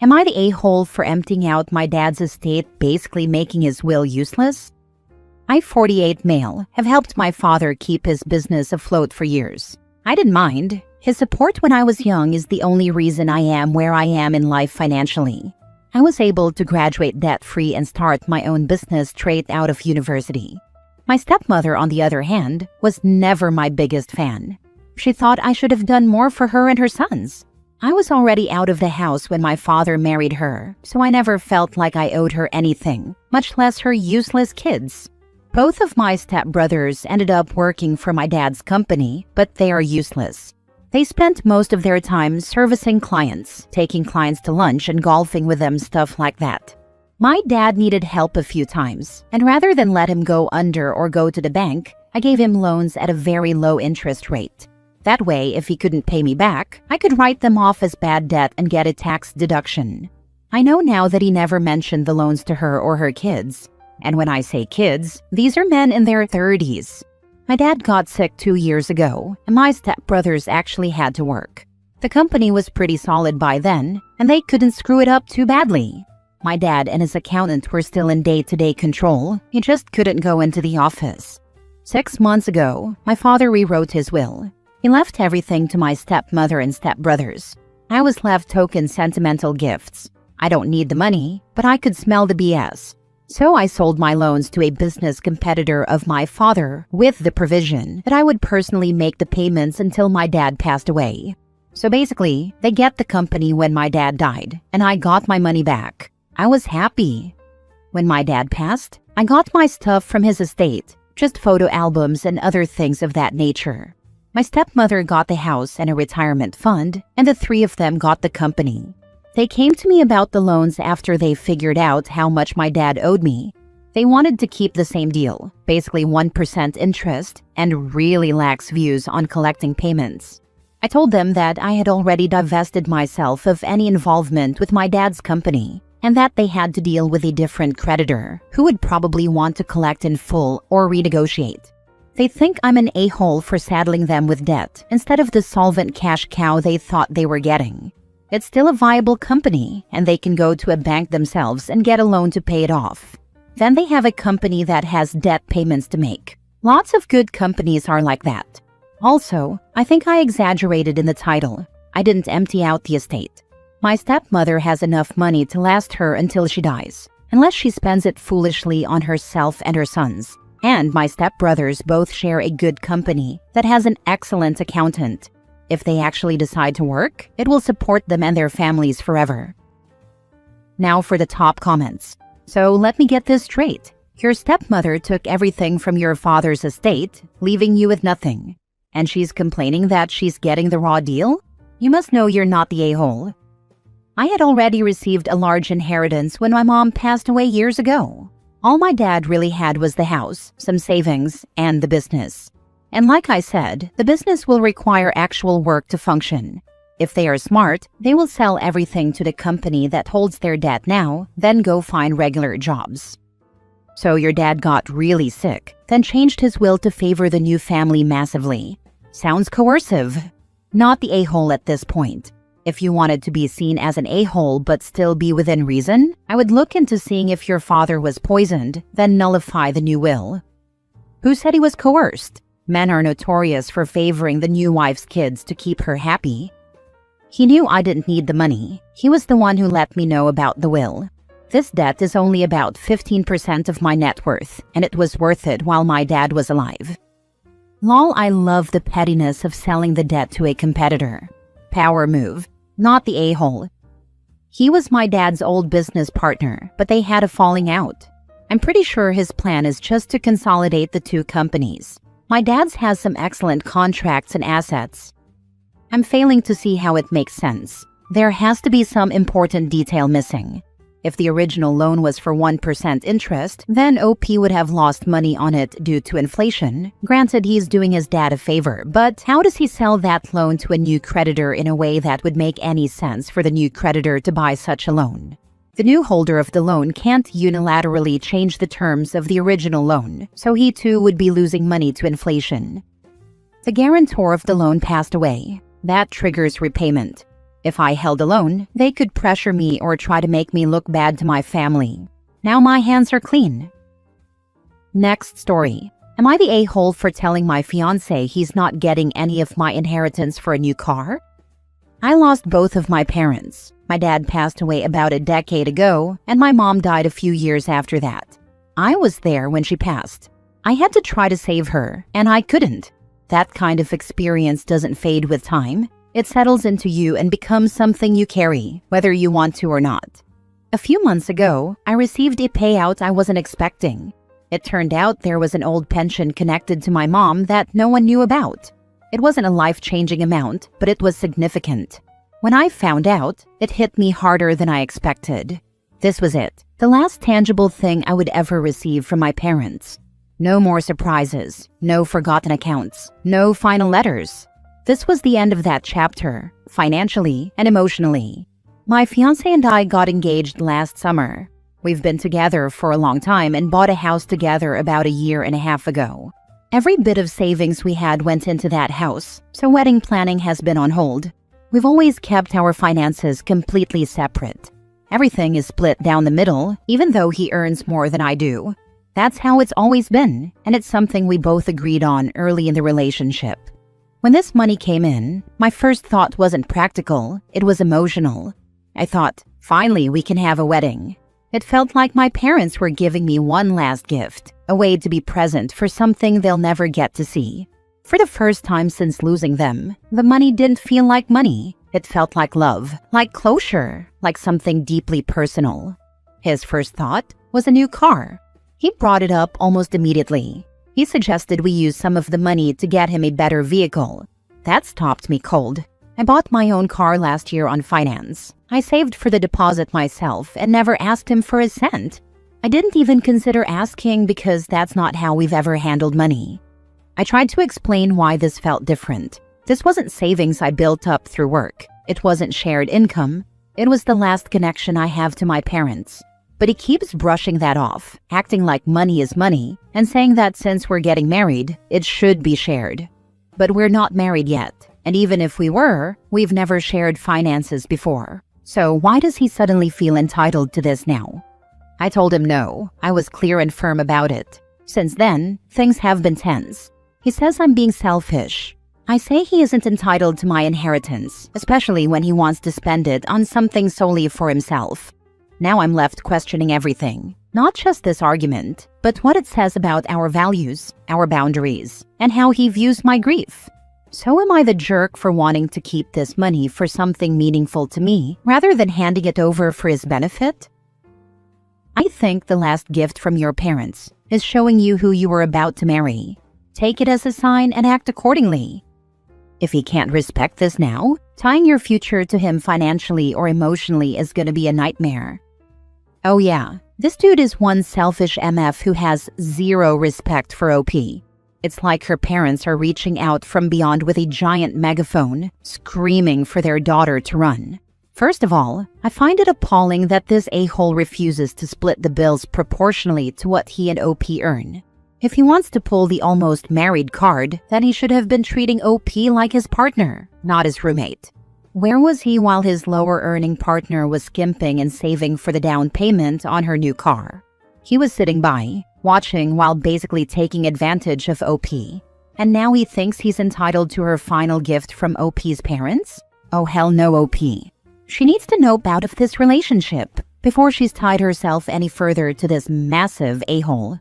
Am I the a-hole for emptying out my dad's estate, basically making his will useless? I, 48 male, have helped my father keep his business afloat for years. I didn't mind. His support when I was young is the only reason I am where I am in life financially. I was able to graduate debt-free and start my own business straight out of university. My stepmother, on the other hand, was never my biggest fan. She thought I should have done more for her and her sons. I was already out of the house when my father married her, so I never felt like I owed her anything, much less her useless kids. Both of my stepbrothers ended up working for my dad's company, but they are useless. They spent most of their time servicing clients, taking clients to lunch and golfing with them, stuff like that. My dad needed help a few times, and rather than let him go under or go to the bank, I gave him loans at a very low interest rate. That way, if he couldn't pay me back, I could write them off as bad debt and get a tax deduction. I know now that he never mentioned the loans to her or her kids. And when I say kids, these are men in their 30s. My dad got sick 2 years ago, and my stepbrothers actually had to work. The company was pretty solid by then, and they couldn't screw it up too badly. My dad and his accountant were still in day-to-day control. He just couldn't go into the office. 6 months ago, my father rewrote his will. He left everything to my stepmother and stepbrothers. I was left token sentimental gifts. I don't need the money, but I could smell the BS. So I sold my loans to a business competitor of my father with the provision that I would personally make the payments until my dad passed away. So basically, they get the company when my dad died, and I got my money back. I was happy. When my dad passed, I got my stuff from his estate, just photo albums and other things of that nature. My stepmother got the house and a retirement fund, and the three of them got the company. They came to me about the loans after they figured out how much my dad owed me. They wanted to keep the same deal, basically 1% interest, and really lax views on collecting payments. I told them that I had already divested myself of any involvement with my dad's company, and that they had to deal with a different creditor who would probably want to collect in full or renegotiate. They think I'm an a-hole for saddling them with debt instead of the solvent cash cow they thought they were getting. It's still a viable company, and they can go to a bank themselves and get a loan to pay it off. Then they have a company that has debt payments to make. Lots of good companies are like that. Also, I think I exaggerated in the title. I didn't empty out the estate. My stepmother has enough money to last her until she dies, unless she spends it foolishly on herself and her sons. And my stepbrothers both share a good company that has an excellent accountant. If they actually decide to work, it will support them and their families forever. Now for the top comments. So let me get this straight. Your stepmother took everything from your father's estate, leaving you with nothing. And she's complaining that she's getting the raw deal? You must know you're not the a-hole. I had already received a large inheritance when my mom passed away years ago. All my dad really had was the house, some savings, and the business. And like I said, the business will require actual work to function. If they are smart, they will sell everything to the company that holds their debt now, then go find regular jobs. So your dad got really sick, then changed his will to favor the new family massively. Sounds coercive. Not the a-hole at this point. If you wanted to be seen as an a-hole but still be within reason, I would look into seeing if your father was poisoned, then nullify the new will. Who said he was coerced? Men are notorious for favoring the new wife's kids to keep her happy. He knew I didn't need the money. He was the one who let me know about the will. This debt is only about 15% of my net worth, and it was worth it while my dad was alive. Lol, I love the pettiness of selling the debt to a competitor. Power move. Not the a-hole. He was my dad's old business partner, but they had a falling out. I'm pretty sure his plan is just to consolidate the two companies. My dad's has some excellent contracts and assets. I'm failing to see how it makes sense. There has to be some important detail missing. If the original loan was for 1% interest, then OP would have lost money on it due to inflation. Granted, he's doing his dad a favor, but how does he sell that loan to a new creditor in a way that would make any sense for the new creditor to buy such a loan? The new holder of the loan can't unilaterally change the terms of the original loan, so he too would be losing money to inflation. The guarantor of the loan passed away. That triggers repayment. If I held a loan, they could pressure me or try to make me look bad to my family. Now my hands are clean. Next story. Am I the a-hole for telling my fiancé he's not getting any of my inheritance for a new car? I lost both of my parents. My dad passed away about a decade ago, and my mom died a few years after that. I was there when she passed. I had to try to save her, and I couldn't. That kind of experience doesn't fade with time. It settles into you and becomes something you carry, whether you want to or not. A few months ago, I received a payout I wasn't expecting. It turned out there was an old pension connected to my mom that no one knew about. It wasn't a life-changing amount, but it was significant. When I found out, it hit me harder than I expected. This was it, the last tangible thing I would ever receive from my parents. No more surprises, no forgotten accounts, no final letters. This was the end of that chapter, financially and emotionally. My fiancé and I got engaged last summer. We've been together for a long time and bought a house together about a year and a half ago. Every bit of savings we had went into that house, so wedding planning has been on hold. We've always kept our finances completely separate. Everything is split down the middle, even though he earns more than I do. That's how it's always been, and it's something we both agreed on early in the relationship. When this money came in, my first thought wasn't practical, it was emotional. I thought, finally we can have a wedding. It felt like my parents were giving me one last gift, a way to be present for something they'll never get to see. For the first time since losing them, the money didn't feel like money. It felt like love, like closure, like something deeply personal. His first thought was a new car. He brought it up almost immediately. He suggested we use some of the money to get him a better vehicle. That stopped me cold. I bought my own car last year on finance. I saved for the deposit myself and never asked him for a cent. I didn't even consider asking because that's not how we've ever handled money. I tried to explain why this felt different. This wasn't savings I built up through work. It wasn't shared income. It was the last connection I have to my parents. But he keeps brushing that off, acting like money is money, and saying that since we're getting married, it should be shared. But we're not married yet, and even if we were, we've never shared finances before. So why does he suddenly feel entitled to this now? I told him no. I was clear and firm about it. Since then, things have been tense. He says I'm being selfish. I say he isn't entitled to my inheritance, especially when he wants to spend it on something solely for himself. Now I'm left questioning everything. Not just this argument, but what it says about our values, our boundaries, and how he views my grief. So am I the jerk for wanting to keep this money for something meaningful to me, rather than handing it over for his benefit? I think the last gift from your parents is showing you who you were about to marry. Take it as a sign and act accordingly. If he can't respect this now, tying your future to him financially or emotionally is gonna be a nightmare. Oh yeah, this dude is one selfish MF who has zero respect for OP. It's like her parents are reaching out from beyond with a giant megaphone, screaming for their daughter to run. First of all, I find it appalling that this a-hole refuses to split the bills proportionally to what he and OP earn. If he wants to pull the almost married card, then he should have been treating OP like his partner, not his roommate. Where was he while his lower-earning partner was skimping and saving for the down payment on her new car? He was sitting by, watching while basically taking advantage of OP. And now he thinks he's entitled to her final gift from OP's parents? Oh hell no, OP. She needs to nope out of this relationship before she's tied herself any further to this massive a-hole.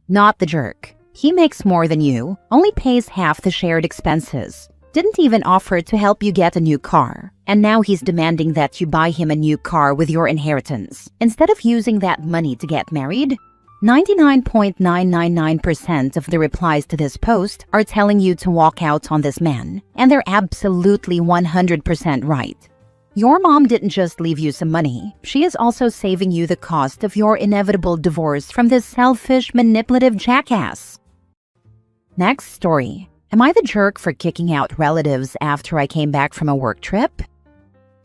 Not the jerk. He makes more than you, only pays half the shared expenses. Didn't even offer to help you get a new car. And now he's demanding that you buy him a new car with your inheritance, instead of using that money to get married. 99.999% of the replies to this post are telling you to walk out on this man, and they're absolutely 100% right. Your mom didn't just leave you some money, she is also saving you the cost of your inevitable divorce from this selfish, manipulative jackass. Next story. Am I the jerk for kicking out relatives after I came back from a work trip?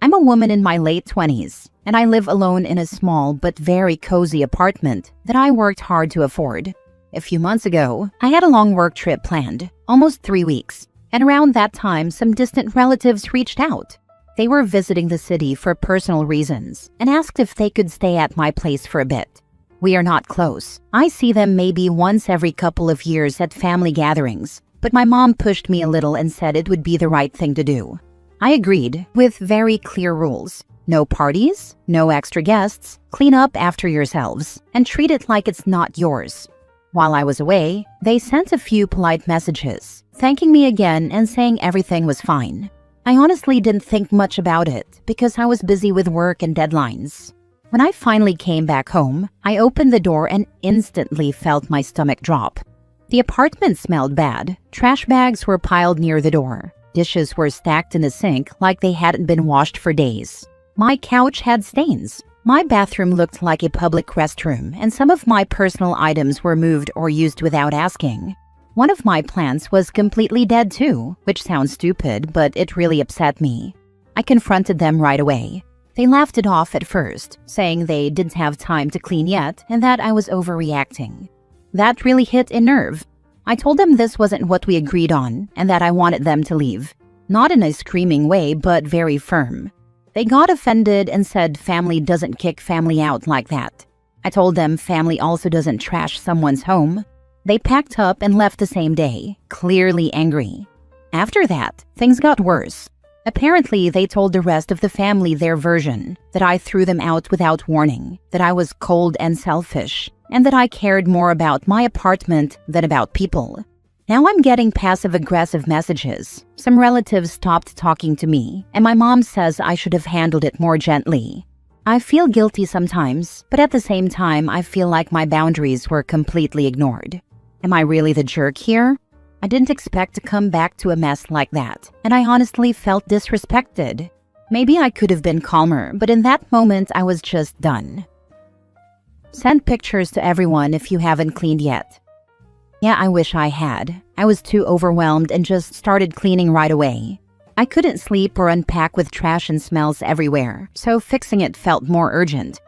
I'm a woman in my late 20s, and I live alone in a small but very cozy apartment that I worked hard to afford. A few months ago, I had a long work trip planned, almost 3 weeks, and around that time some distant relatives reached out. They were visiting the city for personal reasons and asked if they could stay at my place for a bit. We are not close. I see them maybe once every couple of years at family gatherings, but my mom pushed me a little and said it would be the right thing to do. I agreed, with very clear rules. No parties, no extra guests, clean up after yourselves, and treat it like it's not yours. While I was away, they sent a few polite messages, thanking me again and saying everything was fine. I honestly didn't think much about it because I was busy with work and deadlines. When I finally came back home, I opened the door and instantly felt my stomach drop. The apartment smelled bad. Trash bags were piled near the door. Dishes were stacked in the sink like they hadn't been washed for days. My couch had stains. My bathroom looked like a public restroom, and some of my personal items were moved or used without asking. One of my plants was completely dead too, which sounds stupid, but it really upset me. I confronted them right away. They laughed it off at first, saying they didn't have time to clean yet and that I was overreacting. That really hit a nerve. I told them this wasn't what we agreed on and that I wanted them to leave. Not in a screaming way, but very firm. They got offended and said family doesn't kick family out like that. I told them family also doesn't trash someone's home. They packed up and left the same day, clearly angry. After that, things got worse. Apparently, they told the rest of the family their version, that I threw them out without warning, that I was cold and selfish, and that I cared more about my apartment than about people. Now I'm getting passive-aggressive messages. Some relatives stopped talking to me, and my mom says I should have handled it more gently. I feel guilty sometimes, but at the same time, I feel like my boundaries were completely ignored. Am I really the jerk here? I didn't expect to come back to a mess like that, and I honestly felt disrespected. Maybe I could have been calmer, but in that moment, I was just done. Send pictures to everyone if you haven't cleaned yet. Yeah, I wish I had. I was too overwhelmed and just started cleaning right away. I couldn't sleep or unpack with trash and smells everywhere, so fixing it felt more urgent.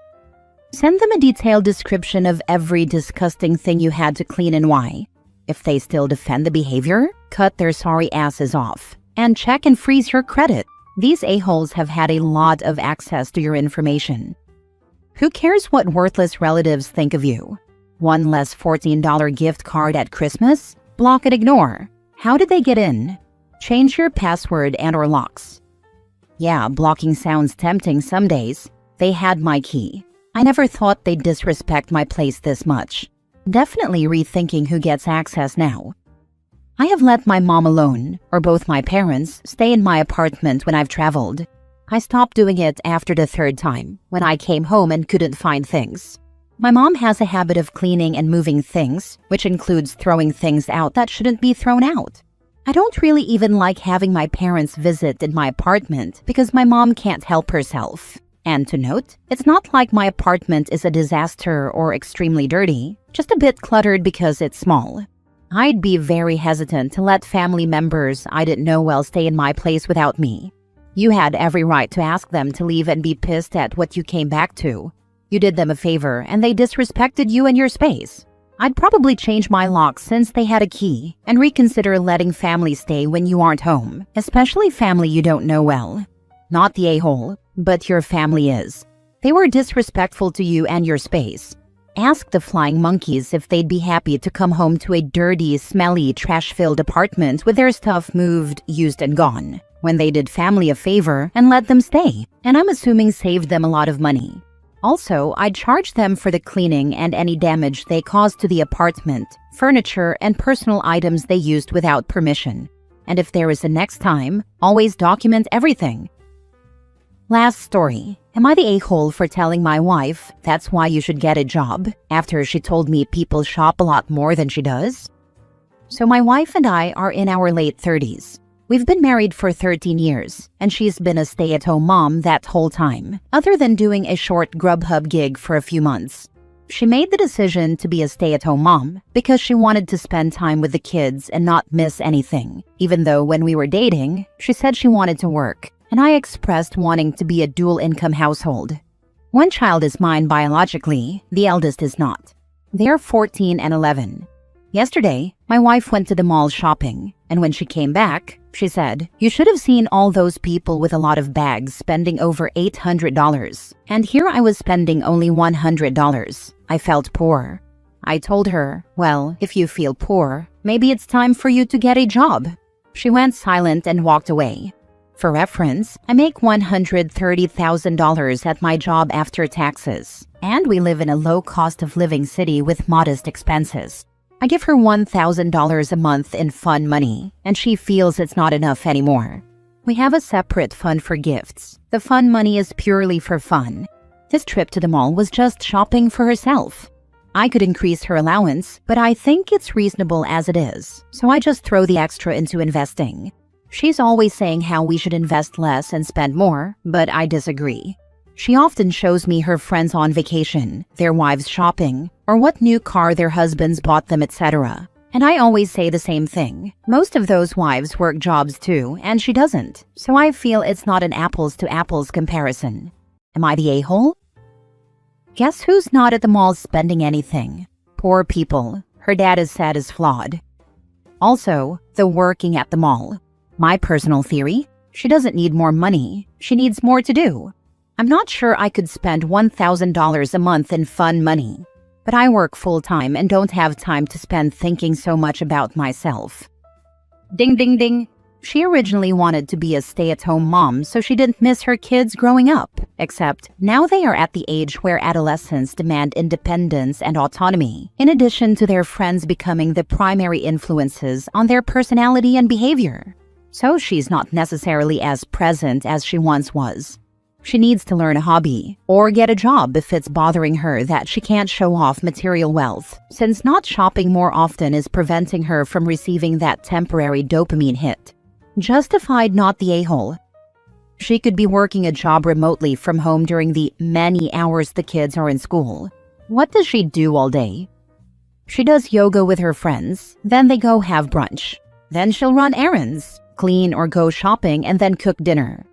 Send them a detailed description of every disgusting thing you had to clean and why. If they still defend the behavior, cut their sorry asses off. And check and freeze your credit. These a-holes have had a lot of access to your information. Who cares what worthless relatives think of you? One less $14 gift card at Christmas? Block and ignore. How did they get in? Change your password and/or locks. Yeah, blocking sounds tempting some days. They had my key. I never thought they'd disrespect my place this much. Definitely rethinking who gets access now. I have let my mom alone, or both my parents, stay in my apartment when I've traveled. I stopped doing it after the third time, when I came home and couldn't find things. My mom has a habit of cleaning and moving things, which includes throwing things out that shouldn't be thrown out. I don't really even like having my parents visit in my apartment because my mom can't help herself. And to note, it's not like my apartment is a disaster or extremely dirty, just a bit cluttered because it's small. I'd be very hesitant to let family members I didn't know well stay in my place without me. You had every right to ask them to leave and be pissed at what you came back to. You did them a favor and they disrespected you and your space. I'd probably change my locks since they had a key and reconsider letting family stay when you aren't home, especially family you don't know well. Not the a-hole, but your family is. They were disrespectful to you and your space. Ask the flying monkeys if they'd be happy to come home to a dirty, smelly, trash-filled apartment with their stuff moved, used, and gone, when they did family a favor and let them stay, and I'm assuming saved them a lot of money. Also, I'd charge them for the cleaning and any damage they caused to the apartment, furniture, and personal items they used without permission. And if there is a next time, always document everything. Last story. Am I the a-hole for telling my wife that's why you should get a job after she told me people shop a lot more than she does? So my wife and I are in our late 30s. We've been married for 13 years, and she's been a stay-at-home mom that whole time, other than doing a short Grubhub gig for a few months. She made the decision to be a stay-at-home mom because she wanted to spend time with the kids and not miss anything, even though when we were dating, she said she wanted to work, and I expressed wanting to be a dual-income household. One child is mine biologically, the eldest is not. They are 14 and 11. Yesterday, my wife went to the mall shopping, and when she came back, she said, "You should have seen all those people with a lot of bags spending over $800. And here I was spending only $100. I felt poor." I told her, "Well, if you feel poor, maybe it's time for you to get a job." She went silent and walked away. For reference, I make $130,000 at my job after taxes, and we live in a low cost of living city with modest expenses. I give her $1,000 a month in fun money, and she feels it's not enough anymore. We have a separate fund for gifts. The fun money is purely for fun. This trip to the mall was just shopping for herself. I could increase her allowance, but I think it's reasonable as it is, so I just throw the extra into investing. She's always saying how we should invest less and spend more, but I disagree. She often shows me her friends on vacation, their wives shopping, or what new car their husbands bought them, etc. And I always say the same thing. Most of those wives work jobs too, and she doesn't, so I feel it's not an apples-to-apples comparison. Am I the a-hole? Guess who's not at the mall spending anything? Poor people. Her dad is said as flawed. Also, the working at the mall. My personal theory? She doesn't need more money. She needs more to do. I'm not sure I could spend $1,000 a month in fun money, but I work full-time and don't have time to spend thinking so much about myself. Ding ding ding. She originally wanted to be a stay-at-home mom so she didn't miss her kids growing up, except now they are at the age where adolescents demand independence and autonomy, in addition to their friends becoming the primary influences on their personality and behavior. So she's not necessarily as present as she once was. She needs to learn a hobby or get a job if it's bothering her that she can't show off material wealth, since not shopping more often is preventing her from receiving that temporary dopamine hit. Justified, not the a-hole. She could be working a job remotely from home during the many hours the kids are in school. What does she do all day? She does yoga with her friends, then they go have brunch. Then she'll run errands, clean or go shopping, and then cook dinner.